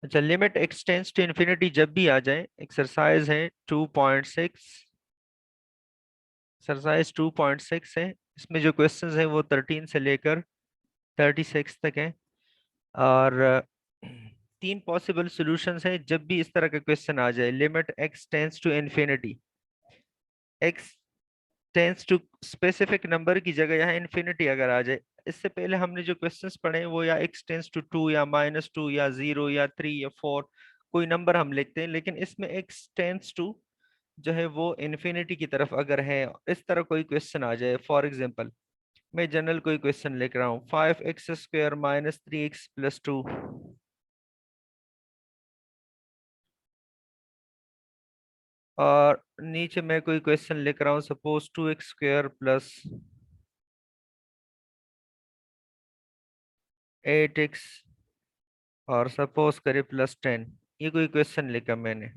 अच्छा, limit x tends to infinity जब भी आ जाए, एक्सरसाइज है 2.6, एक्सरसाइज 2.6 है। इसमें जो क्वेश्चंस है वो 13 से लेकर 36 तक है। और तीन पॉसिबल सॉल्यूशंस है जब भी इस तरह का क्वेश्चन आ जाए, limit x tends to infinity, x tends to specific number की जगह यहाँ इन्फिनिटी अगर आ जाए। इससे पहले हमने जो क्वेश्चंस पढ़े हैं वो या एक्स टेंस टू 2 या -2 या 0 या 3 या 4, कोई नंबर हम लिखते हैं, लेकिन इसमें एक्स टेंस टू जो है वो इन्फिनिटी की तरफ अगर है, इस तरह कोई क्वेश्चन आ जाए। फॉर एग्जांपल मैं जनरल कोई क्वेश्चन लिख रहा हूँ, 5x² -3x+2, और नीचे मैं कोई क्वेश्चन लिख रहा हूँ, सपोज 2x² + 8x, और सपोज करे +10। ये कोई क्वेश्चन लिखा मैंने,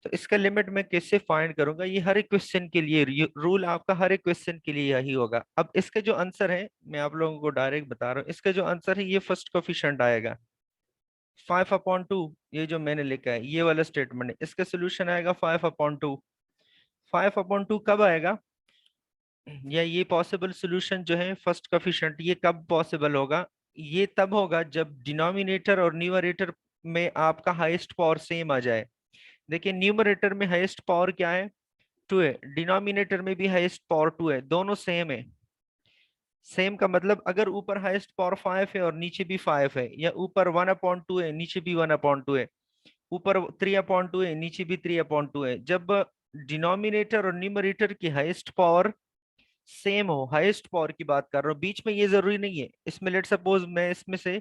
तो इसका लिमिट मैं कैसे फाइंड करूंगा? ये हर एक क्वेश्चन के लिए रूल आपका हर एक क्वेश्चन के लिए यही होगा। अब इसका जो आंसर है मैं आप लोगों को डायरेक्ट बता रहा हूँ, इसका जो आंसर है ये फर्स्ट कोफिशिएंट आएगा 5/2। ये जो मैंने लिखा है ये वाला स्टेटमेंट है, इसका सोल्यूशन आएगा 5/2। 5/2 कब आएगा, या ये पॉसिबल सोल्यूशन जो है फर्स्ट कोफिशिएंट, ये कब पॉसिबल होगा? ये तब होगा जब डिनोमिनेटर और न्यूमरेटर में आपका हाईएस्ट पावर सेम आ जाए। देखिए न्यूमरेटर में हाईएस्ट पावर क्या है, 2 है, डिनोमिनेटर में भी हाईएस्ट पावर 2 है, दोनों सेम है। सेम का मतलब अगर ऊपर हाईएस्ट पावर 5 है और नीचे भी 5 है, या ऊपर 1/2 है नीचे भी 1/2 है, ऊपर 3/2 है नीचे भी 3/2 है, जब डिनोमिनेटर और न्यूमरेटर की हाईएस्ट पावर सेम हो, हाईएस्ट पावर की बात कर रहा हूँ, बीच में ये जरूरी नहीं है। इसमें लेट सपोज मैं इसमें से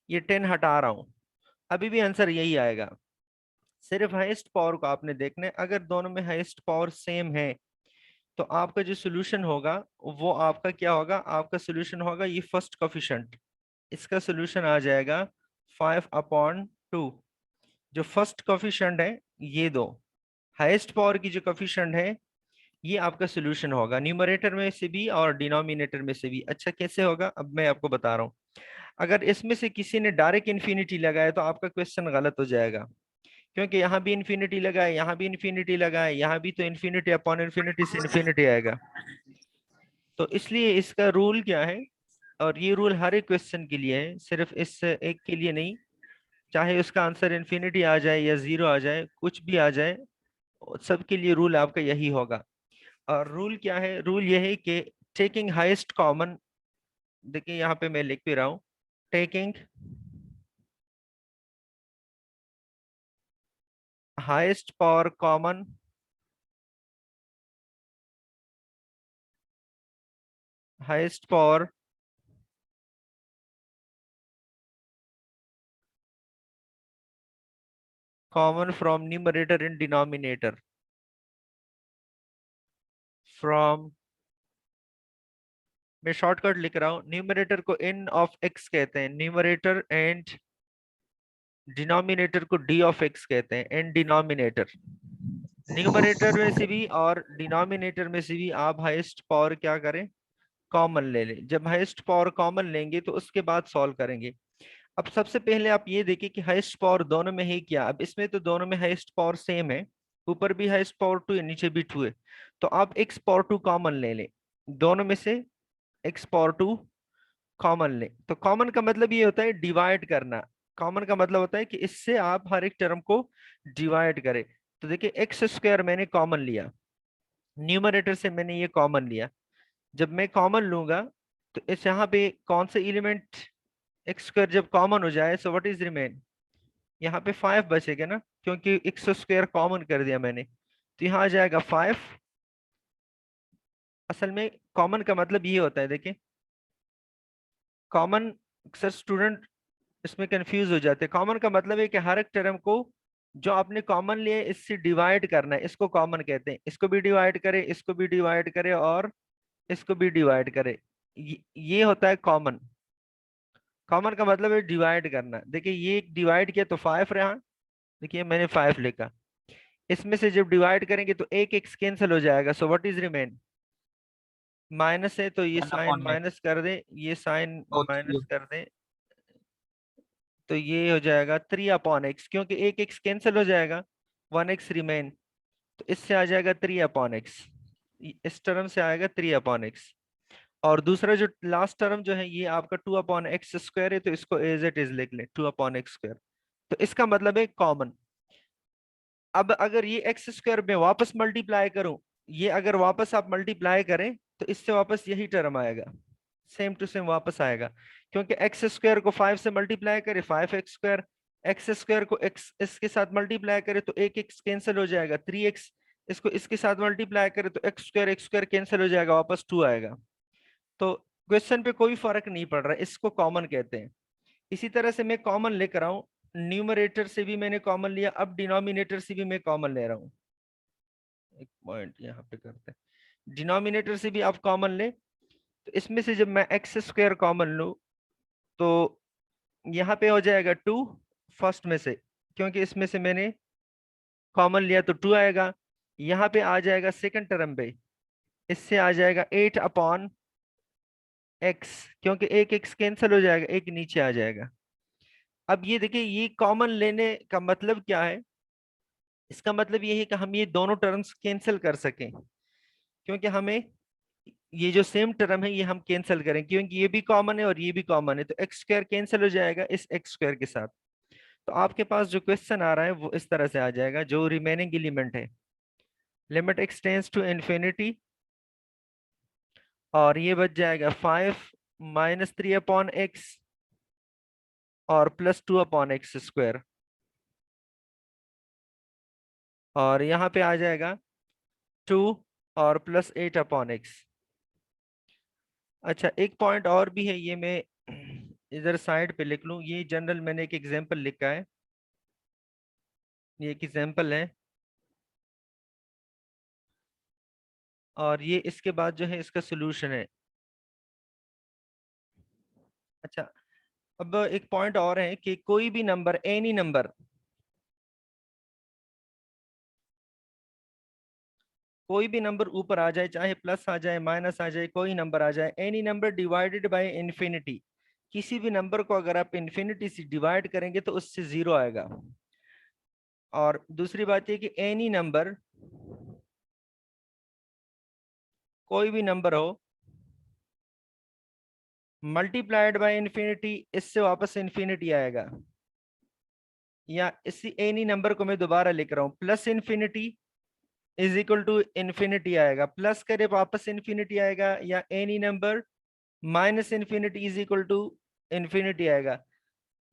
ये 10 हटा रहा हूँ, अभी भी आंसर यही आएगा। सिर्फ हाईएस्ट पावर को आपने देखना है, अगर दोनों में हाईएस्ट पावर सेम है तो आपका जो सोल्यूशन होगा वो आपका क्या होगा, आपका सोल्यूशन होगा ये फर्स्ट कोफिशिएंट, इसका सोल्यूशन आ जाएगा 5/2। जो फर्स्ट कोफिशिएंट है ये दो, हाईएस्ट पावर की जो कोफिशिएंट है ये आपका सोल्यूशन होगा, न्यूमरेटर में से भी और डिनोमिनेटर में से भी। अच्छा कैसे होगा, अब मैं आपको बता रहा हूँ। अगर इसमें से किसी ने डायरेक्ट इन्फिनिटी लगाया तो आपका क्वेश्चन गलत हो जाएगा, क्योंकि यहाँ भी इन्फिनिटी लगा है, यहाँ भी इन्फिनिटी लगा है, यहाँ भी, तो इन्फिनिटी अपॉन इन्फिनिटी से इन्फिनिटी आएगा। तो इसलिए इसका रूल क्या है, और ये रूल हर एक क्वेश्चन के लिए है, सिर्फ इस एक के लिए नहीं, चाहे उसका आंसर इन्फिनिटी आ जाए या 0 आ जाए, कुछ भी आ जाए, सबके लिए रूल आपका यही होगा। और रूल क्या है, रूल ये है कि टेकिंग हाईएस्ट कॉमन, देखिए यहाँ पे मैं लिख भी रहा हूँ, taking highest power common, highest power common from numerator in denominator, from, मैं शॉर्टकट लिख रहा हूँ, न्यूमरेटर को n ऑफ x कहते हैं, न्यूमरेटर, एंड डिनोमिनेटर को d ऑफ x कहते हैं, एंड डिनोमिनेटर। न्यूमरेटर में से भी और डिनोमिनेटर में से भी आप हाईएस्ट पावर क्या करें, कॉमन ले लें। जब हाईएस्ट पावर कॉमन लेंगे तो उसके बाद सॉल्व करेंगे। अब सबसे पहले आप ये देखिए कि हाईएस्ट पावर दोनों में है क्या। अब इसमें तो दोनों में हाईएस्ट पावर सेम है, ऊपर भी हाईएस्ट पावर 2 है नीचे भी 2 है, तो आप x पावर 2 कॉमन ले लें, दोनों में से x पावर 2 कॉमन ले। तो कॉमन का मतलब ये होता है डिवाइड करना, कॉमन का मतलब होता है कि इससे आप हर एक टर्म को डिवाइड करें। तो देखिए x² मैंने कॉमन लिया, न्यूमरेटर से मैंने ये कॉमन लिया, जब मैं कॉमन लूंगा तो इस यहाँ पे कौन से एलिमेंट, x² जब कॉमन हो जाए, सो व्हाट इज रिमेन, यहाँ पे 5 बचेगा ना, क्योंकि x² कॉमन कर दिया मैंने, तो यहाँ आ जाएगा 5। असल में कॉमन का मतलब ये होता है, देखिए कॉमन, अक्सर स्टूडेंट इसमें कंफ्यूज हो जाते हैं। कॉमन का मतलब है कि हर एक टर्म को जो आपने कॉमन लिए इससे डिवाइड करना है, इसको कॉमन कहते हैं। इसको भी डिवाइड करे, इसको भी डिवाइड करे, और इसको भी डिवाइड करे, ये होता है कॉमन। कॉमन का मतलब है डिवाइड करना। देखिए ये डिवाइड किया तो 5 रहा, देखिए मैंने 5 लिखा, इसमें से जब डिवाइड करेंगे तो एक एक कैंसिल हो जाएगा, so what is remain, minus है तो ये 1 साइन अपॉन माइनस कर दे, ये साइन ओ थ्री। माइनस कर दे, तो ये हो जाएगा 3/x, क्योंकि एक x कैंसिल हो जाएगा, 1x रिमेन, तो इससे आ जाएगा 3/x, इस टर्म से आएगा 3/x। और दूसरा जो लास्ट टर्म जो है ये आपका 2/x² है, तो इसको एज इट इज लिख लें 2/x²। तो इसका मतलब है कॉमन। अब अगर ये x² में वापस मल्टीप्लाई करूं, ये अगर वापस आप मल्टीप्लाई करें तो इससे वापस यही टर्म आएगा, सेम टू सेम वापस आएगा, क्योंकि x² को 5 से मल्टीप्लाई करे 5x², x² को x इसके साथ मल्टीप्लाई करे तो एक x कैंसिल हो जाएगा 3x, इसको इसके साथ मल्टीप्लाई करे तो x² कैंसिल हो जाएगा, वापस 2 आएगा। तो क्वेश्चन पे कोई फर्क नहीं पड़ रहा, इसको कॉमन कहते हैं। इसी तरह से मैं कॉमन लेकर आऊं, न्यूमरेटर से भी मैंने कॉमन लिया, अब डिनोमिनेटर से भी मैं कॉमन ले रहा हूं। एक पॉइंट यहाँ पे करते हैं, डिनोमिनेटर से भी आप कॉमन ले, तो इसमें से जब मैं x² कॉमन लूं तो यहाँ पे हो जाएगा 2 फर्स्ट में से, क्योंकि इसमें से मैंने कॉमन लिया तो 2 आएगा। यहाँ पे आ जाएगा सेकंड टर्म पे, इससे आ जाएगा 8/x, क्योंकि एक x कैंसिल हो जाएगा, एक नीचे आ जाएगा। अब ये देखिए, ये कॉमन लेने का मतलब क्या है, इसका मतलब ये है कि हम ये दोनों टर्म्स कैंसिल कर सकें, क्योंकि हमें ये जो सेम टर्म है ये हम कैंसिल करें, क्योंकि ये भी कॉमन है और ये भी कॉमन है, तो x² कैंसिल हो जाएगा इस x² के साथ। तो आपके पास जो क्वेश्चन आ रहा है वो इस तरह से आ जाएगा, जो रिमेनिंग एलिमेंट है, limit x tends to infinity, और ये बच जाएगा 5 - 3/x और +2/x², और यहाँ पे आ जाएगा 2 और +8/x। अच्छा, एक पॉइंट और भी है, ये मैं इधर साइड पे लिख लूं, ये जनरल मैंने एक एग्जांपल लिखा है, ये एक एग्जांपल है, और ये इसके बाद जो है इसका सोल्यूशन है। अच्छा, अब एक पॉइंट और है कि कोई भी नंबर, एनी नंबर, कोई भी नंबर ऊपर आ जाए, चाहे प्लस आ जाए माइनस आ जाए, कोई नंबर आ जाए, any number divided by infinity, किसी भी नंबर को अगर आप इन्फिनिटी से डिवाइड करेंगे तो उससे जीरो आएगा। और दूसरी बात ये कि एनी नंबर, कोई भी नंबर हो, मल्टीप्लाइड बाय इन्फिनिटी, इससे वापस इन्फिनिटी आएगा। या इसी एनी नंबर को मैं दोबारा लिख रहा हूं, plus infinity is equal to infinity आएगा, प्लस करे वापस इन्फिनिटी आएगा, या any number minus infinity is equal to infinity आएगा।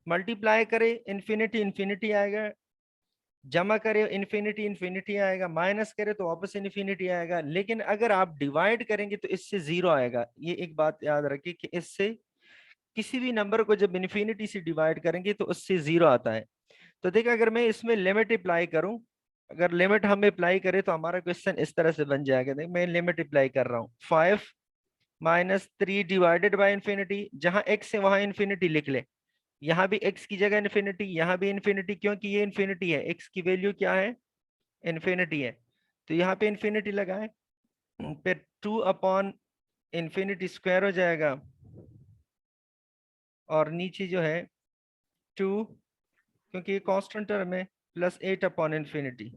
मल्टीप्लाई करे इन्फिनिटी इन्फिनिटी आएगा, जमा करे इन्फिनिटी इन्फिनिटी आएगा, माइनस करे तो वापस इन्फिनिटी आएगा। लेकिन अगर आप डिवाइड करेंगे तो इससे जीरो आएगा। ये एक बात याद रखिए कि इससे किसी भी नंबर को जब इन्फिनिटी से डिवाइड करेंगे तो उससे जीरो आता है। तो देखिए, अगर मैं इसमें लिमिट अप्लाई करूं, अगर लिमिट हम अप्लाई करें तो हमारा क्वेश्चन इस तरह से बन जाएगा। देखिए, मैं लिमिट अप्लाई कर रहा हूँ, 5 - 3 डिवाइडेड बाय इन्फिनिटी, जहां x है वहां इन्फिनिटी लिख ले, यहाँ भी x की जगह इन्फिनिटी, यहाँ भी इन्फिनिटी, क्योंकि ये इन्फिनिटी है, x की वैल्यू क्या है, इन्फिनिटी है, तो यहाँ पे इन्फिनिटी लगाए, फिर 2/इन्फिनिटी² हो जाएगा, और नीचे जो है 2, क्योंकि ये कांस्टेंट टर्म है, +8/इन्फिनिटी।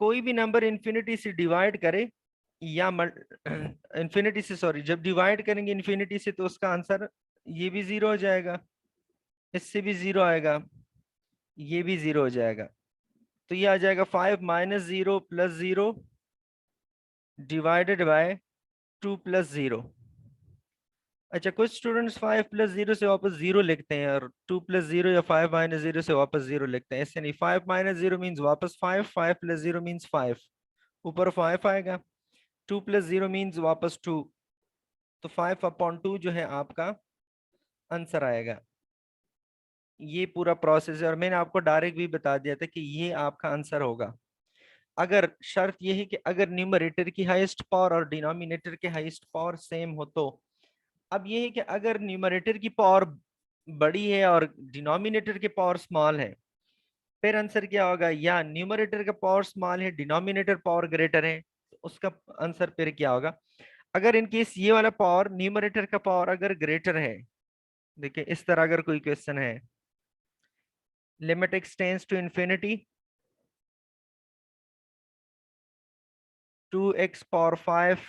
कोई भी नंबर इन्फिनिटी से डिवाइड करे या इन्फिनिटी से, सॉरी, जब डिवाइड करेंगे इन्फिनिटी से तो उसका आंसर ये भी जीरो हो जाएगा, इससे भी जीरो आएगा, ये भी जीरो हो जाएगा। तो ये आ जाएगा 5 - 0 + 0 डिवाइडेड बाय 2 + 0। अच्छा, कुछ स्टूडेंट्स 5 + 0 से वापस जीरो लिखते हैं, और 2 + 0 या 5 - 0 से वापस जीरो लिखते हैं, ऐसे नहीं। 5 - 0 मीन्स वापस 5, 5 + 0 मीन्स 5, ऊपर 5 आएगा, 2 + 0 मीन्स वापस 2, तो 5/2 जो है आपका आंसर आएगा। ये पूरा प्रोसेस है, और मैंने आपको डायरेक्ट भी बता दिया था कि ये आपका आंसर होगा। अगर शर्त ये है कि अगर न्यूमरेटर की हाईएस्ट पावर और डिनोमिनेटर की हाईएस्ट पावर सेम हो तो। अब ये है कि अगर न्यूमरेटर की पावर बड़ी है और डिनोमिनेटर की पावर स्मॉल है, फिर आंसर क्या होगा, या न्यूमरेटर का पावर स्मॉल है, डिनोमिनेटर पावर ग्रेटर है, तो उसका आंसर फिर क्या होगा? अगर इन केस ये वाला पावर, न्यूमरेटर का पावर अगर ग्रेटर है, देखिए इस तरह अगर कोई क्वेश्चन है, limit x tends to infinity 2x power 5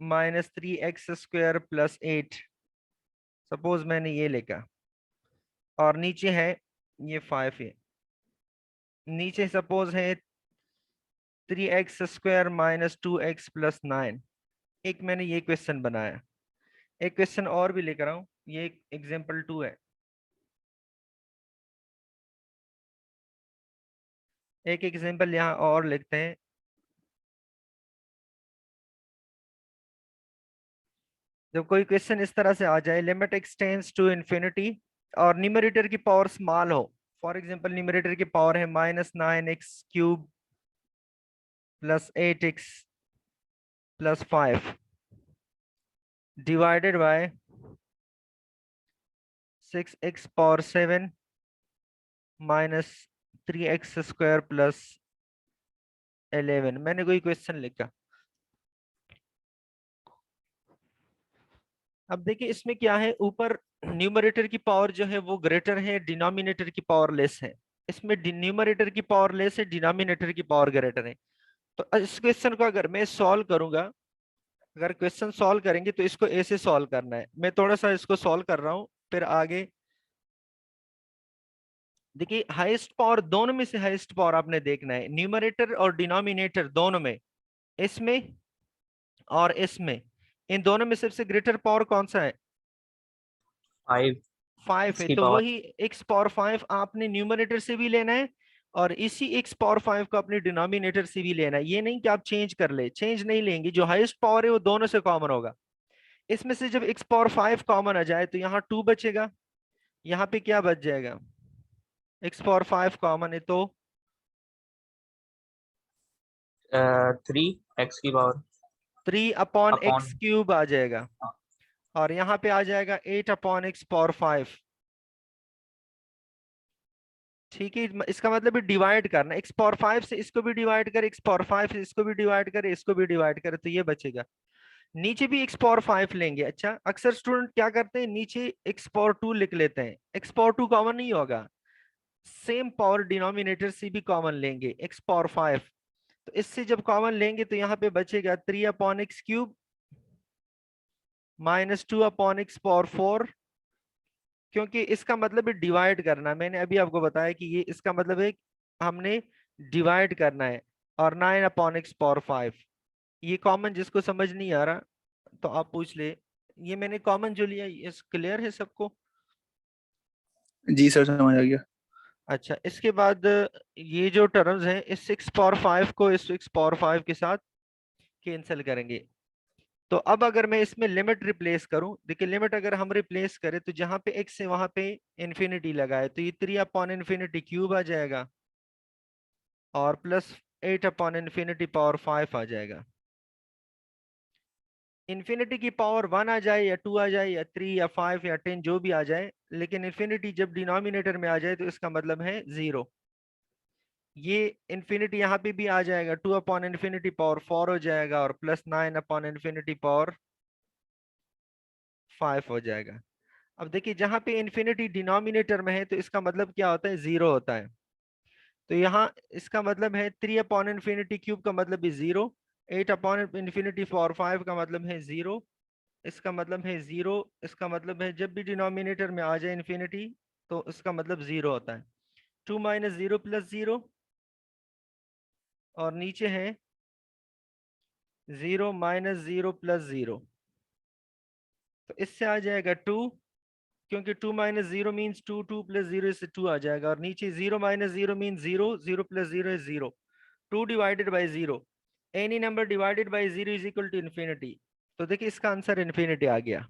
minus 3x² plus 8, suppose मैंने ये लिखा, और नीचे है ये 5 है, नीचे सपोज है 3x² माइनस 2x प्लस 9। एक मैंने ये क्वेश्चन बनाया, एक क्वेश्चन और भी लेकर आऊं, ये एग्जाम्पल 2 है। एक एग्जाम्पल यहाँ और लिखते हैं। जब कोई क्वेश्चन इस तरह से आ जाए, लिमिट एक्सटेंड्स टू इंफिनिटी और न्यूमरेटर की पावर स्मॉल हो, फॉर एग्जांपल न्यूमरेटर की पावर है -9x³ plus 8x plus 5 divided by 6x power 7 minus 3x² plus 11। मैंने कोई क्वेश्चन लिखा। अब देखिए इसमें क्या है, ऊपर न्यूमरेटर की पावर जो है वो ग्रेटर है, डिनोमिनेटर की पावर लेस है। इसमें न्यूमरेटर की पावर लेस है, डिनोमिनेटर की पावर ग्रेटर है। तो इस क्वेश्चन को अगर मैं सॉल्व करूंगा, अगर क्वेश्चन सॉल्व करेंगे तो इसको ऐसे सॉल्व करना है। मैं थोड़ा सा इसको सॉल्व कर रहा हूं, फिर आगे देखिए हाईएस्ट पावर, दोनों में से हाईएस्ट पावर आपने देखना है, न्यूमरेटर और डिनोमिनेटर दोनों में, इसमें और इसमें, इन दोनों में सबसे ग्रेटर पावर कौन सा है? 5 5 है। इसकी तो पावर वही x पावर 5 आपने न्यूमरेटर से भी लेना है, और इसी x पावर 5 को अपने डिनोमिनेटर से भी लेना है। ये नहीं कि आप चेंज कर ले, चेंज नहीं लेंगे, जो हाईएस्ट पावर है वो दोनों से कॉमन होगा। इसमें से जब x पावर 5 कॉमन आ जाए तो यहाँ 2 बचेगा, यहाँ पे क्या बच जाएगा? x पावर 5 कॉमन है तो 3 x की power 3 upon upon x cube आ जाएगा, और यहाँ पे आ जाएगा 8 अपॉन x पावर 5। ठीक है, इसका मतलब है डिवाइड करना, x पावर 5 से इसको भी डिवाइड करे, x पावर 5 से इसको भी डिवाइड करे, इसको भी डिवाइड करे, तो ये बचेगा। नीचे भी x पावर 5 लेंगे। अच्छा, अक्सर स्टूडेंट क्या करते हैं, नीचे x पावर 2 लिख लेते हैं, x पावर 2 कॉमन नहीं होगा, सेम पावर डिनोमिनेटर से भी कॉमन लेंगे, x पावर 5। तो इससे जब कॉमन लेंगे तो यहाँ पे बचेगा 3 upon x cube minus 2 upon x power 4, क्योंकि इसका मतलब है डिवाइड करना। मैंने अभी आपको बताया कि ये इसका मतलब है हमने डिवाइड करना है, और 9 अपॉन एक्स पावर 5। ये कॉमन जिसको समझ नहीं आ रहा तो आप पूछ ले, ये मैंने कॉमन जो लिया, ये क्लियर है सबको? जी सर, समझ आ गया। अच्छा, इसके बाद ये जो टर्म्स हैं, इस 6 पावर 5 को इस 6 पावर 5 के साथ कैंसिल करेंगे। तो अब अगर मैं इसमें लिमिट रिप्लेस करूं, देखिए लिमिट अगर हम रिप्लेस करें तो जहां पे x है वहां पे इंफिनिटी लगाए, तो ये 3 अपॉन इंफिनिटी क्यूब आ जाएगा, और प्लस 8 अपॉन इंफिनिटी पावर 5 आ जाएगा। इंफिनिटी की पावर 1 आ जाए या 2 आ जाए या 3 या 5 या 10 जो भी आ जाए, लेकिन इंफिनिटी जब डिनोमिनेटर में आ जाए तो इसका मतलब है 0। ये इंफिनिटी यहाँ पे भी आ जाएगा, 2 अपॉन इंफिनिटी पावर 4 हो जाएगा, और प्लस 9 अपॉन इंफिनिटी पावर 5 हो जाएगा। अब देखिए जहां पे इंफिनिटी डिनोमिनेटर में है तो इसका मतलब क्या होता है, 0 होता है। तो यहाँ इसका मतलब है 3 अपॉन इंफिनिटी क्यूब का मतलब है 0, 8 अपॉन इंफिनिटी पावर 5 का मतलब है 0, इसका मतलब है 0। इसका मतलब है जब भी डिनोमिनेटर में आ जाए इंफिनिटी तो इसका मतलब 0 होता है। 2 माइनस 0 प्लस 0, और नीचे है 0 माइनस 0 प्लस 0, तो इससे आ जाएगा 2, क्योंकि 2 माइनस 0 मीन्स 2, 2 प्लस 0 इससे 2 आ जाएगा, और नीचे 0 माइनस 0 means 0, 0 plus 0 is 0, 2 divided by 0, any number divided by 0 is equal to infinity. तो देखिए इसका आंसर इन्फिनिटी आ गया।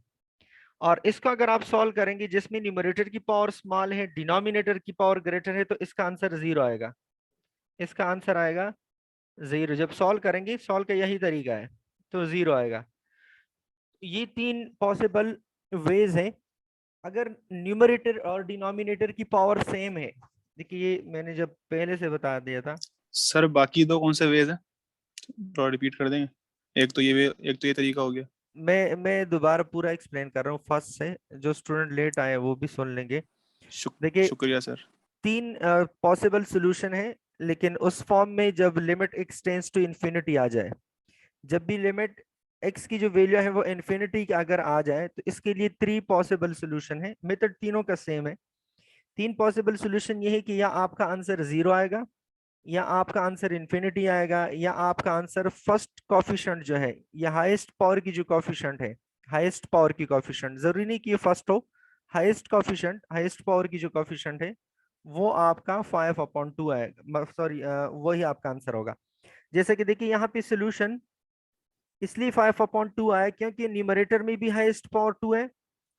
और इसको अगर आप सॉल्व करेंगे जिसमें न्यूमरेटर की पावर स्मॉल है, डिनोमिनेटर की पावर ग्रेटर है, तो इसका आंसर 0 आएगा। इसका आंसर आएगा 0। जब सॉल्व करेंगे, सॉल्व का यही तरीका है, तो 0 आएगा। ये 3 पॉसिबल वेज हैं अगर न्यूमरेटर और डिनोमिनेटर की पावर सेम है। देखिए ये मैंने जब पहले से बता दिया था। सर बाकी दो कौन से वेज है? थोड़ा रिपीट कर देंगे। एक तो ये तरीका हो गया। मैं दोबारा पूरा एक्सप्लेन कर रहा हूँ फर्स्ट से, जो स्टूडेंट लेट आए वो भी सुन लेंगे। देखिए, शुक्रिया सर। तीन पॉसिबल सोल्यूशन है, लेकिन उस फॉर्म में जब limit x tends to infinity आ जाए, जब भी लिमिट एक्स की जो वैल्यू है वो इन्फिनिटी की अगर आ जाए, तो इसके लिए थ्री पॉसिबल सोल्यूशन है। मेथड तीनों का सेम है। तीन पॉसिबल सोल्यूशन ये है कि या आपका आंसर जीरो आएगा, या आपका आंसर इन्फिनिटी आएगा, या आपका आंसर फर्स्ट कॉफिशेंट जो है, या हाईएस्ट पावर की जो कॉफिशेंट है, हाईएस्ट पावर की कॉफिशेंट, जरूरी नहीं कि ये फर्स्ट हो, हाईएस्ट कॉफिशेंट, हाईएस्ट पावर की जो कॉफिशेंट है वो आपका 5/2 आएगा, सॉरी वही आपका आंसर होगा। जैसे कि देखिए यहाँ पे सोल्यूशन इसलिए 5/2 आया क्योंकि न्यूमरेटर में भी हाईएस्ट पावर 2 है,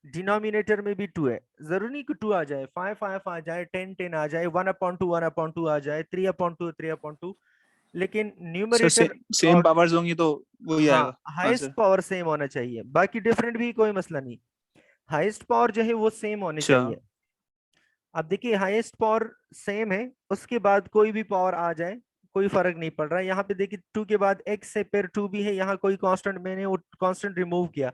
डिनोमिनेटर में भी 2 है। जरूरी नहीं कि 2 आ जाए, 5/5 आ जाए, 10/10 आ जाए, 1/2 आ जाए, 3/2 लेकिन सर न्यूमरेटर सेम और पावर्स होंगी तो वही हाँ, आएगा हाईएस्ट आंसर। पावर सेम होना चाहिए, बाकी डिफरेंट भी कोई मसला नहीं, हाईएस्ट पावर जो है वो सेम होनी अच्छा। चाहिए। अब देखिए, हाईएस्ट पावर सेम है, उसके बाद कोई भी पावर आ जाए कोई फर्क नहीं पड़ रहा है। यहाँ पे देखिए 2 के बाद x है, फिर 2 भी है, यहाँ कोई कांस्टेंट मैंने वो कांस्टेंट रिमूव किया,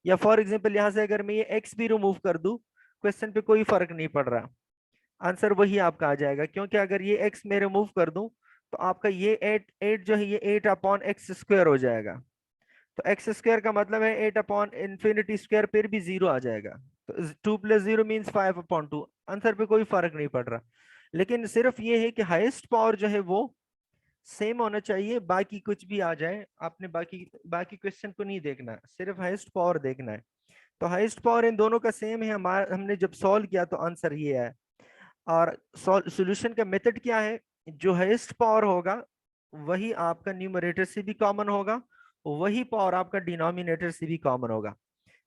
या फॉर एग्जांपल यहाँ से अगर मैं ये x भी रिमूव कर दूं, क्वेश्चन पे कोई फर्क नहीं पड़ रहा, आंसर वही आपका आ जाएगा। क्योंकि अगर ये x मैं रिमूव कर दूं, तो आपका ये 8 जो है ये 8/x² हो जाएगा। तो एक्स स्क्वायर का मतलब है 8/∞² फिर भी जीरो आ जाएगा। तो 2 + 0 मीन्स 5/2। आंसर पे कोई फर्क नहीं पड़ रहा, लेकिन सिर्फ ये है कि हाईएस्ट पावर जो है वो सेम होना चाहिए, बाकी कुछ भी आ जाए आपने बाकी बाकी क्वेश्चन को नहीं देखना, सिर्फ हाईएस्ट पावर देखना है। तो हाईएस्ट पावर इन दोनों का सेम है, हमारा हमने जब सॉल्व किया तो आंसर ये है। और सॉल्यूशन का मेथड क्या है, जो हाईएस्ट पावर होगा वही आपका न्यूमरेटर से भी कॉमन होगा, वही पावर आपका डिनोमिनेटर से भी कॉमन होगा।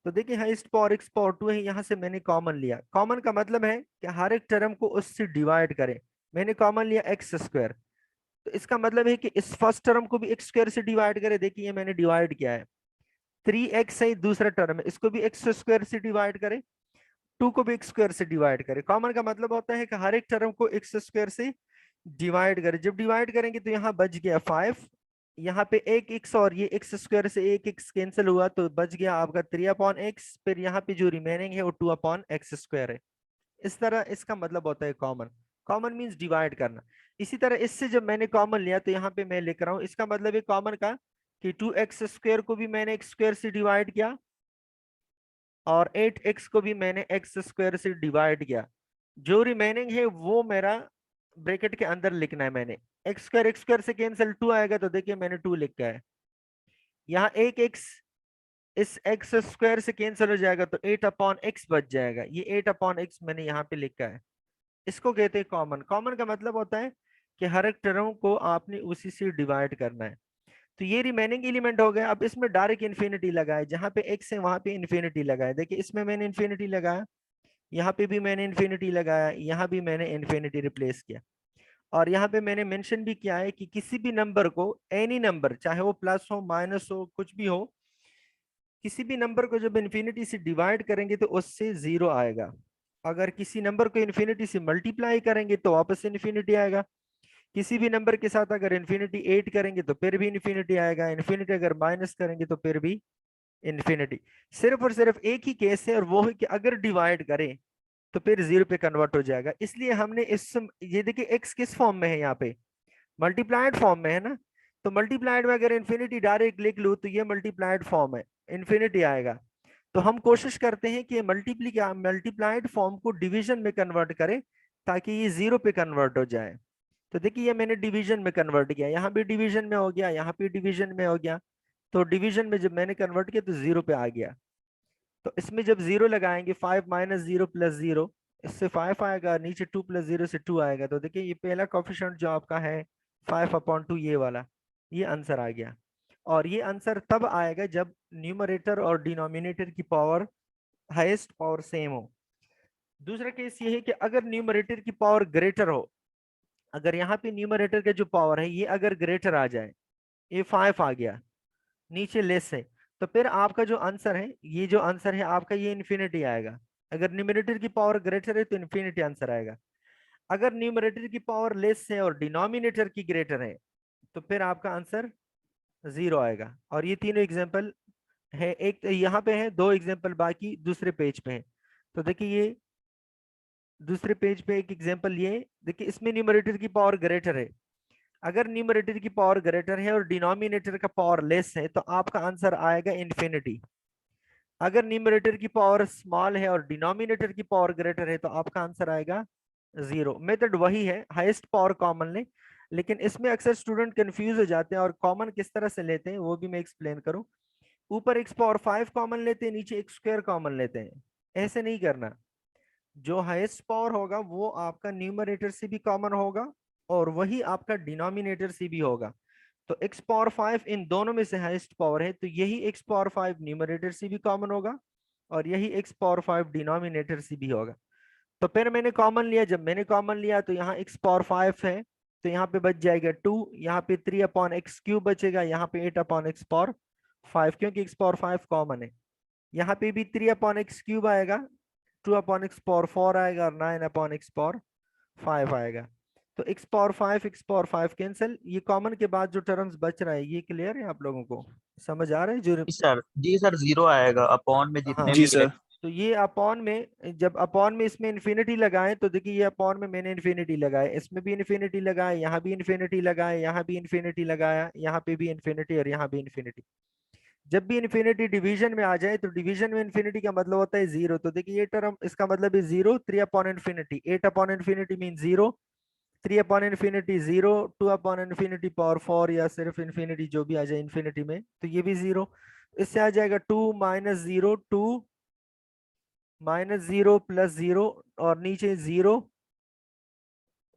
तो देखिए, हाईएस्ट पावर x⁴ है, यहाँ से मैंने कॉमन लिया। कॉमन का मतलब है कि हर एक टर्म को उससे डिवाइड करें। मैंने कॉमन लिया x², तो इसका मतलब है कि इस फर्स्ट टर्म को भी x² से डिवाइड करें। देखिए, मैंने डिवाइड किया है, 3x है दूसरा टर्म है, इसको भी x² से डिवाइड करें, 2 को भी x² से डिवाइड करें। कॉमन का मतलब होता है कि हर एक टर्म को x² से डिवाइड करें। जब डिवाइड करेंगे तो यहाँ बच गया 5, यहाँ पे एक x और ये x² से एक x कैंसिल हुआ, तो बच गया आपका 3/x, फिर यहाँ पे जो रिमेनिंग है वो 2/x² है। इस तरह इसका मतलब होता है कॉमन। कॉमन मीन्स डिवाइड करना। इसी तरह इससे जब मैंने कॉमन लिया तो यहाँ पे मैं लिख रहा हूँ, इसका मतलब है कॉमन का कि 2x² को भी मैंने x² से डिवाइड किया, और 8x को भी मैंने x² से डिवाइड किया। जो रिमेनिंग है वो मेरा ब्रैकेट के अंदर लिखना है मैंने। x² से कैंसिल 2 आएगा, तो देखिए मैंने 2 लिखा है। यहाँ एक x इस x² से कैंसिल हो जाएगा, तो 8/x बच जाएगा, ये 8/x मैंने यहाँ पे लिखा है। इसको कहते हैं कॉमन। कॉमन का मतलब होता है कि हर एक टर्म को आपने उसी से डिवाइड करना है। तो ये रिमेनिंग एलिमेंट हो गया। अब इसमें डायरेक्ट इन्फिनिटी लगाए, जहां पे x है वहां पे इन्फिनिटी लगाए। देखिए, इसमें मैंने इन्फिनिटी लगाया, यहाँ पे भी मैंने इन्फिनिटी लगाया, यहाँ भी मैंने इन्फिनिटी रिप्लेस किया। और यहाँ पे मैंने मेंशन भी किया है कि किसी भी नंबर को, एनी नंबर, चाहे वो प्लस हो माइनस हो कुछ भी हो, किसी भी नंबर को जब इन्फिनिटी से डिवाइड करेंगे तो उससे जीरो आएगा। अगर किसी नंबर को इन्फिनिटी से मल्टीप्लाई करेंगे तो वापस इन्फिनिटी आएगा। किसी भी नंबर के साथ अगर इन्फिनिटी 8 करेंगे तो फिर भी इन्फिनिटी आएगा। इन्फिनिटी अगर माइनस करेंगे तो फिर भी इन्फिनिटी। सिर्फ और सिर्फ एक ही केस है, और वो है कि अगर डिवाइड करें तो फिर जीरो पे कन्वर्ट हो जाएगा। इसलिए हमने ये देखिए एक्स किस फॉर्म में है, यहाँ पे मल्टीप्लाइड फॉर्म में है ना। तो मल्टीप्लाइड में अगर इन्फिनिटी डायरेक्ट लिख लूँ तो ये मल्टीप्लाइड फॉर्म है, इन्फिनिटी आएगा। तो हम कोशिश करते हैं कि मल्टीप्लाइड फॉर्म को डिवीजन में कन्वर्ट करें, ताकि ये जीरो पे कन्वर्ट हो जाए। तो देखिए, ये मैंने डिवीजन में कन्वर्ट किया, यहाँ भी डिवीजन में हो गया, यहाँ पे डिवीजन में हो गया। तो डिवीजन में जब मैंने कन्वर्ट किया तो जीरो पे आ गया। तो इसमें जब जीरो लगाएंगे, 5 - 0 + 0, इससे 5 आएगा, नीचे 2 + 0 से 2 आएगा। तो देखिए, ये पहला कोफिशिएंट जो आपका है 5/2, ये वाला, ये आंसर आ गया। और ये आंसर तब आएगा जब न्यूमरेटर और डिनोमिनेटर की पावर, हाईएस्ट पावर सेम हो। दूसरा केस ये है कि अगर न्यूमरेटर की पावर ग्रेटर हो, अगर यहाँ पे न्यूमरेटर का जो पावर है ये अगर ग्रेटर आ जाए, ये 5 आ गया, नीचे लेस है, तो फिर आपका जो आंसर है, ये जो आंसर है आपका, ये इन्फिनिटी आएगा। अगर न्यूमरेटर की पावर ग्रेटर है तो इन्फिनिटी आंसर आएगा। अगर न्यूमरेटर की पावर लेस है और डिनोमिनेटर की ग्रेटर है, तो फिर आपका आंसर 0 आएगा। और ये तीनों एग्जाम्पल है, एक यहाँ पे है, 2 एग्जाम्पल बाकी दूसरे पेज पे है। तो देखिए ये दूसरे पेज पे एक एग्जाम्पल, ये देखिए इसमें न्यूमरेटर की पावर ग्रेटर है। अगर न्यूमरेटर की पावर ग्रेटर है और डिनोमिनेटर का पावर लेस है तो आपका आंसर आएगा इन्फिनिटी। अगर न्यूमरेटर की पावर स्मॉल है और डिनोमिनेटर की पावर ग्रेटर है तो आपका आंसर आएगा 0। मेथड वही है, हाईएस्ट पावर कॉमन ले, लेकिन इसमें अक्सर स्टूडेंट कंफ्यूज हो जाते हैं और कॉमन किस तरह से लेते हैं वो भी मैं एक्सप्लेन करूं। ऊपर x पावर 5 कॉमन लेते हैं, नीचे x स्क्वायर कॉमन लेते हैं। ऐसे नहीं करना, जो हाईएस्ट पावर होगा वो आपका न्यूमरेटर से भी कॉमन होगा और वही आपका डिनोमिनेटर से भी होगा। तो x पावर 5 इन दोनों में से हाईएस्ट पावर है, तो यही x पावर 5 न्यूमरेटर से भी कॉमन होगा और यही x पावर 5 डिनोमिनेटर से भी होगा। तो फिर मैंने कॉमन लिया, जब मैंने कॉमन लिया तो यहाँ x पावर 5 है तो यहाँ पे बच जाएगा 2, यहाँ पे 3 अपॉन एक्स क्यूब बचेगा, यहाँ पे 8 अपॉन एक्स पावर 5 क्योंकि x पावर 5 कॉमन है। यहाँ पे भी 3 अपॉन एक्स क्यूब आएगा, 2 अपॉन एक्स पावर 4 आएगा और 9 अपॉन एक्स पावर 5 आएगा। तो x power 5 x power 5 cancel, ये कॉमन के बाद जो टर्म्स बच रहा है ये क्लियर है आप लोगों को, समझ आ रहा है जो? जी सर 0 आएगा अपॉन में हाँ, जितने जी भी सर। तो ये अपॉन में, जब अपॉन में इसमें इन्फिनिटी लगाएं तो देखिए ये अपॉन में मैंने इन्फिनिटी लगाया, इसमें भी इन्फिनिटी लगाया, यहाँ भी इन्फिनिटी लगाया, यहाँ भी इन्फिनिटी लगाया, यहाँ पे भी इन्फिनिटी और यहाँ भी इन्फिनिटी। जब भी इन्फिनिटी डिवीजन में आ जाए तो डिवीजन में इन्फिनिटी का मतलब होता है 0। तो देखिए ये टर्म इसका मतलब है 0, 3 upon infinity, 8 upon infinity mean 0, 3 upon infinity 0, 2 upon infinity power 4 या सिर्फ इन्फिनिटी जो भी आ जाए इन्फिनिटी में तो ये भी 0। इससे आ जाएगा 2 माइनस 0, 2 माइनस 0 प्लस 0 और नीचे 0,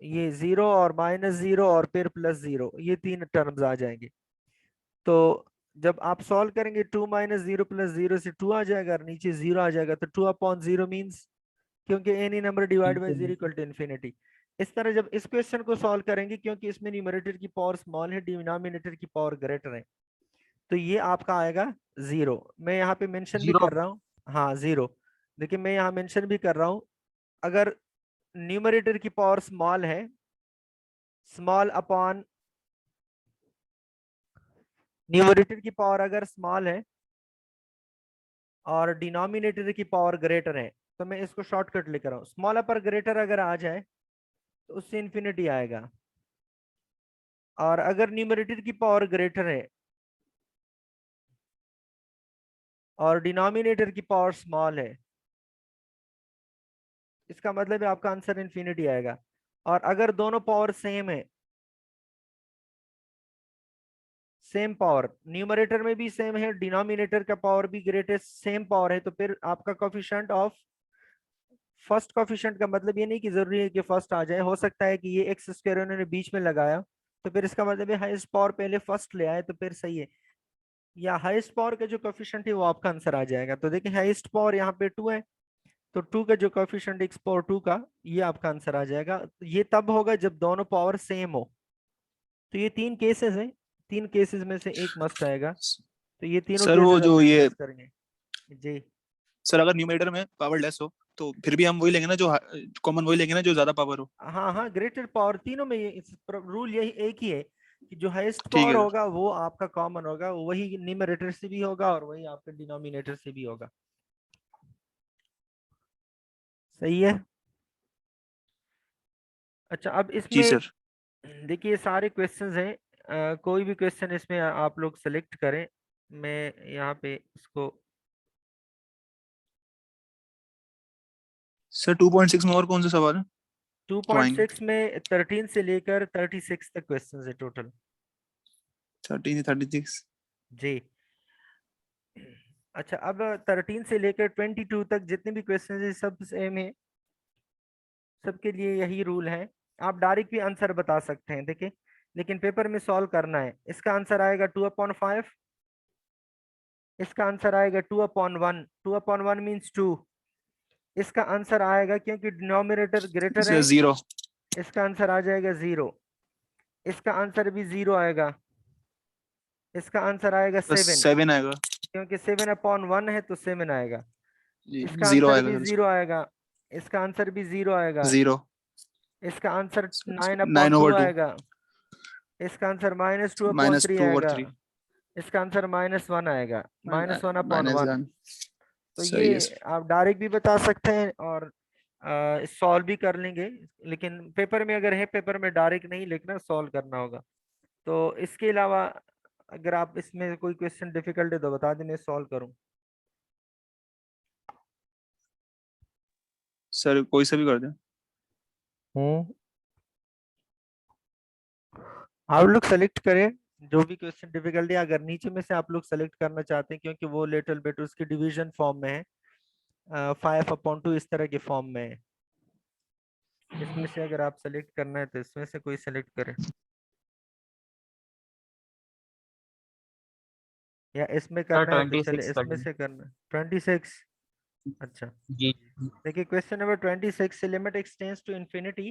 ये 0 और माइनस 0 और फिर प्लस 0, ये तीन टर्म्स आ जाएंगे। तो जब आप सॉल्व करेंगे 2 माइनस 0 प्लस 0 से 2 आ जाएगा और नीचे 0 आ जाएगा, तो 2 अपॉन 0 मीन्स, क्योंकि any number divide by 0 equal to infinity. इस तरह जब इस क्वेश्चन को सॉल्व करेंगे, क्योंकि इसमें न्यूमरेटर की पावर स्मॉल है, डिनोमिनेटर की पावर ग्रेटर है, तो ये आपका आएगा 0। मैं यहाँ पे मेंशन भी 0। कर रहा हूँ, हाँ 0। देखिए मैं यहाँ मेंशन भी कर रहा हूँ, अगर न्यूमरेटर की पावर स्मॉल है, स्मॉल अपॉन न्यूमरेटर की पावर अगर स्मॉल है और डिनोमिनेटर की पावर ग्रेटर है, तो मैं इसको शॉर्टकट लिख रहा हूँ, स्मॉल अपर ग्रेटर अगर आ जाए तो उससे इन्फिनिटी आएगा। और अगर न्यूमरेटर की पावर ग्रेटर है और डिनोमिनेटर की पावर स्मॉल है, इसका मतलब है आपका आंसर इन्फिनिटी आएगा। और अगर दोनों पावर सेम है, सेम पावर, न्यूमरेटर में भी सेम है, डिनोमिनेटर का पावर भी ग्रेटेस्ट सेम पावर है, तो फिर आपका कोफिशिएंट ऑफ फर्स्ट कोफिशिएंट का मतलब ये नहीं कि जरूरी है कि फर्स्ट आ जाए, हो सकता है कि ये एक्स स्क्वायर उन्होंने बीच में लगाया तो फिर इसका मतलब है हाईएस्ट पावर पहले फर्स्ट ले आए तो फिर सही है, या हाईएस्ट पावर का जो कोफिशिएंट है वो आपका आंसर आ जाएगा। तो देखिए हाईएस्ट पावर यहाँ पे 2 है, तो 2 का जो कोफिशिएंट एक्स पावर 2 का, ये आपका आंसर आ जाएगा। ये तब होगा जब दोनों पावर सेम हो। तो ये 3 केसेस हैं, 3 केसेस में से एक मस्ट आएगा, तो ये तीनों सर वो केसेस जो अपन ये यूज करेंगे जी। सर अगर न्यूमरेटर में पावर लेस हो तो फिर भी हम वही लेंगे ना, जो कॉमन वही लेंगे ना जो ज्यादा पावर हो। हाँ हाँ, ग्रेटर पावर तीनों में ये रूल यही एक ही है कि जो हाईएस्ट ठीक पावर है सर। होगा वो आपका कॉमन होगा, वही न्यूमरेटर से भी होगा और वही आपके डिनोमिनेटर से भी होगा। सही है। अच्छा अब जी इसमें सर। देखिए सारे क्वेश्चंस हैं, कोई भी क्वेश्चन इसमें आप लोग सेलेक्ट करें। मैं यहाँ पे इसको सर 2.6 में और कौन से सवाल है जो आएंगे? 2.6 में 13 से लेकर 36 तक क्वेश्चंस है टोटल। 13 से 36। जी। अच्छा अब 13 से लेकर 22 तक जितने भी क्वेश्चन है सब सेम है, सबके लिए यही रूल है। आप डायरेक्ट भी आंसर बता सकते हैं देखिए, लेकिन पेपर में सॉल्व करना है। इसका आंसर आएगा 2/5, इसका आंसर आएगा 2/1, 2/1 मीन्स 2। इसका आंसर आएगा क्योंकि डिनोमिनेटर ग्रेटर सर है, 0। इसका आंसर आ जाएगा 0। इसका आंसर भी 0 आएगा। इसका आंसर आएगा बस 7, 7 आएगा। क्योंकि 7/1 है तो 7 आएगा। जी इसका 0 आंसर आएगा भी सर। 0 आएगा। इसका आंसर भी 0 आएगा। 0। इसका आंसर 9 9/2 ओवर 2। आएगा। इसका आंसर -2/3 आएगा। -2/3। इसका आंसर -1 आएगा, -1/1। -1। तो सही है ये सर। आप डायरेक्ट भी बता सकते हैं और सॉल्व भी कर लेंगे, लेकिन पेपर में अगर है, पेपर में डायरेक्ट नहीं लिखना, सॉल्व करना होगा। तो इसके अलावा अगर आप इसमें कोई क्वेश्चन डिफिकल्ट है तो बता दें, मैं सॉल्व करूं। सर कोई सा भी कर दें। हम्म, आप लोग सेलेक्ट करें जो भी क्वेश्चन डिफिकल्टी, अगर नीचे में से आप लोग सेलेक्ट करना चाहते हैं, क्योंकि वो लिटिल बिट उसकी डिवीजन फॉर्म में है, 5/2 इस तरह के फॉर्म में है। इसमें से अगर आप सेलेक्ट करना है तो इसमें से कोई सेलेक्ट करें, या इसमें सर करना है तो चले 26 कर इसमें दें। से करना। 26। अच्छा, जी। देखिए क्वेश्चन नंबर 26 से, limit x tends to infinity.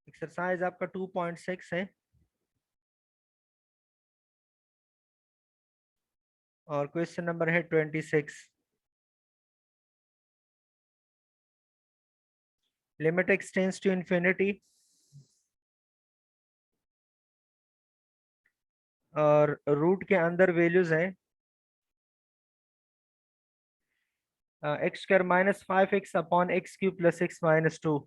Exercise आपका 2.6 है, और क्वेश्चन नंबर है 26। लिमिट एक्सटेंड्स टू इंफिनिटी, और रूट के अंदर वैल्यूज हैं x² -5x upon x³ plus x -2।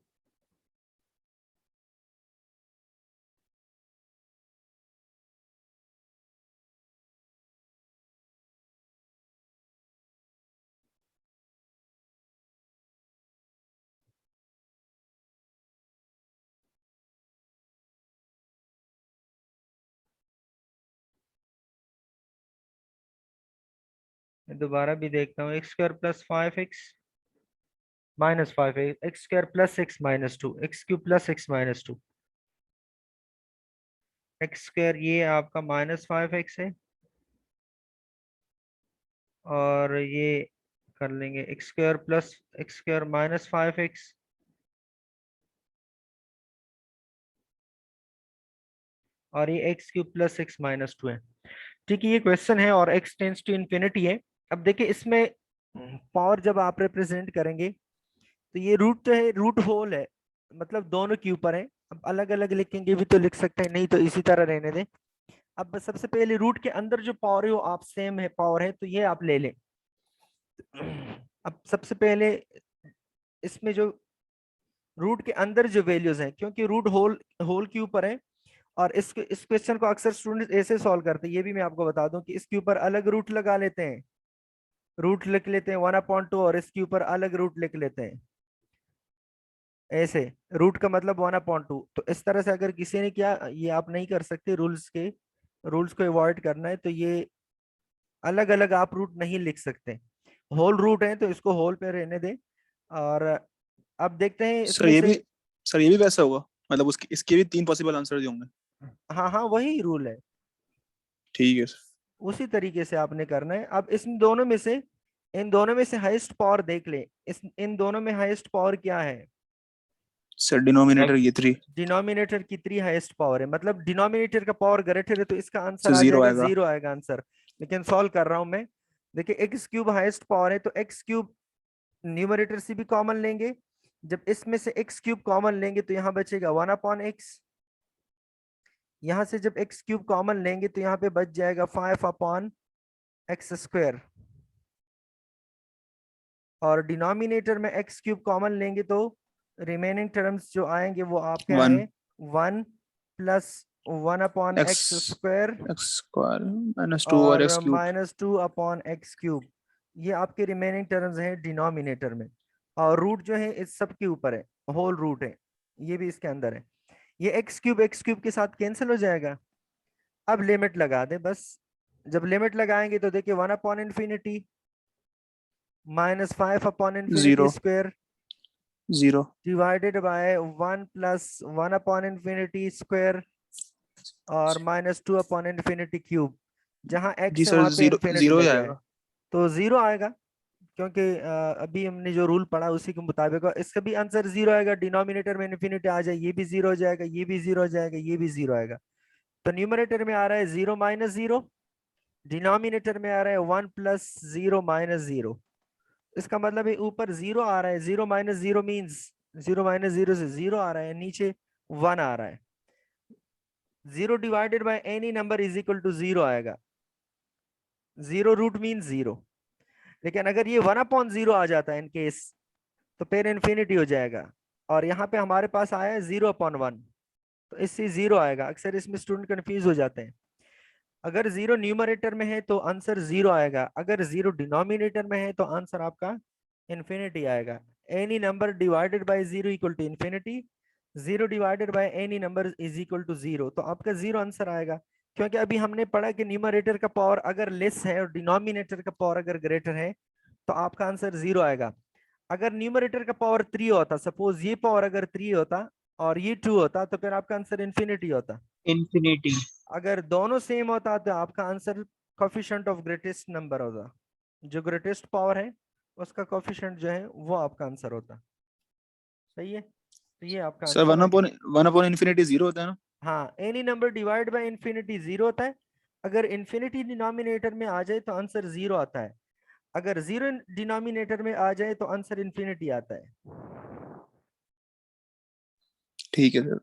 मैं दोबारा भी देखता हूँ, x² plus 5x minus 5 x² plus x -2 x³ plus x -2 x² ये आपका -5x है, और ये कर लेंगे x² प्लस x² -5x, और ये x³ प्लस x -2 है। ठीक है, ये क्वेश्चन है और x टेंस टू इंफिनिटी है। अब देखिए इसमें पावर जब आप रिप्रेजेंट करेंगे तो ये रूट तो है, रूट होल है, मतलब दोनों के ऊपर है। अब अलग अलग लिखेंगे भी तो लिख सकते हैं, नहीं तो इसी तरह रहने दें। अब सबसे पहले रूट के अंदर जो पावर है वो आप सेम है पावर है, तो ये आप ले लें। अब सबसे पहले इसमें जो रूट के अंदर जो वैल्यूज हैं, क्योंकि रूट होल होल के ऊपर है, और इस क्वेश्चन को अक्सर स्टूडेंट ऐसे सॉल्व करते हैं, ये भी मैं आपको बता दूं कि इसके ऊपर अलग रूट लगा लेते हैं, रूट लिख लेते हैं 1/2, और इसके ऊपर अलग रूट लिख लेते हैं ऐसे, रूट का मतलब 1/2। तो इस तरह से अगर किसी ने किया, ये आप नहीं कर सकते, रूल्स को अवॉइड करना है, तो ये अलग अलग आप रूट नहीं लिख सकते। होल रूट है तो इसको होल पे रहने दें। और अब देखते हैं सर इसमें ये से। भी सर ये भी वैसा होगा, मतलब उसके इसके भी 3 पॉसिबल आंसर होंगे। हाँ हाँ, वही रूल है, ठीक है सर। उसी तरीके से आपने करना है। अब इन दोनों में से हाईएस्ट पावर देख ले, इन दोनों में हाईएस्ट पावर क्या है। सर डिनोमिनेटर ये 3। डिनोमिनेटर की 3 हाईएस्ट पावर है, मतलब डिनोमिनेटर का पावर ग्रेटर है, तो इसका आंसर सर आ 0 जाएगा आएगा। 0 आएगा आंसर। लेकिन सॉल्व कर रहा हूं मैं। देखिए x³ हाईएस्ट पावर है, तो x³ न्यूमरेटर से भी कॉमन लेंगे। जब इसमें से x³ कॉमन लेंगे तो यहाँ बचेगा 1/x। यहां से जब x³ कॉमन लेंगे तो यहाँ पे बच जाएगा 5/x²। और डिनोमिनेटर में x³ कॉमन लेंगे तो रिमेनिंग टर्म्स जो आएंगे वो आपके 1 आए 1 प्लस 1/x², एक्स स्क्वायर -2 और और एक्स क्यूब। -2/x³। ये आपके रिमेनिंग टर्म्स हैं डिनोमिनेटर में, और रूट जो है इस सब के ऊपर है, होल रूट है, ये भी इसके अंदर है। ये x³ के साथ कैंसिल हो जाएगा। अब लिमिट लगा दे बस। जब लिमिट लगाएंगे तो देखिए 1/∞ -5/∞² 0 0। डिवाइडेड बाय 1 प्लस 1/∞² और -2/∞³ जहां जी x है सर, वहां पे 0 इंफिनिटी 0 ही लग जाए आएगा। तो 0 आएगा। क्योंकि अभी हमने जो रूल पढ़ा उसी के मुताबिक इसका भी आंसर 0 आएगा। डिनोमिनेटर में इंफिनिटी आ जाए, ये भी 0 हो जाएगा, ये भी 0 हो जाएगा, ये भी 0 आएगा। तो न्यूमरेटर में आ रहा है 0 - 0, डिनोमिनेटर में आ रहा है 1 + 0 - 0। इसका मतलब है ऊपर 0 आ रहा है, 0 माइनस 0 मीन्स 0 माइनस 0 से 0 आ रहा है, नीचे 1 आ रहा है। 0 divided by any number is equal to 0 आएगा। 0 रूट मीन 0। लेकिन अगर ये 1/0 आ जाता है इन केस, तो फिर इन्फिनिटी हो जाएगा। और यहाँ पे हमारे पास आया है 0/1, तो इससे 0 आएगा। अक्सर इसमें स्टूडेंट कंफ्यूज हो जाते हैं। अगर 0 न्यूमरेटर में है तो आंसर 0 आएगा, अगर 0 डिनोमिनेटर में है तो आंसर आपका इन्फिनिटी आएगा। Any number divided by 0 equal to infinity, 0 divided by any number is equal to 0, तो आपका 0 आंसर आएगा। क्योंकि अभी हमने पढ़ा कि न्यूमरेटर का पावर अगर लेस है और डिनोमिनेटर का पावर अगर ग्रेटर है तो आपका आंसर 0 आएगा। अगर न्यूमरेटर का पावर 3 होता, सपोज ये पावर अगर 3 होता और ये 2 होता, तो फिर आपका आंसर इन्फिनिटी होता। इन्फिनिटी। अगर दोनों सेम होता तो आपका answer coefficient of greatest number होता। जो ग्रेटेस्ट पावर है उसका कोफिशिएंट जो है वो आपका आंसर होता। सही है, तो ये आपका सर आंसर है। 1/1 इन्फिनिटी 0 होता है ना? हाँ, any number divide by infinity 0 होता है। अगर इन्फिनिटी डिनोमिनेटर में आ जाए तो आंसर 0 आता है, अगर 0 डिनोमिनेटर में आ जाए तो आंसर इन्फिनिटी आता है। ठीक है सर।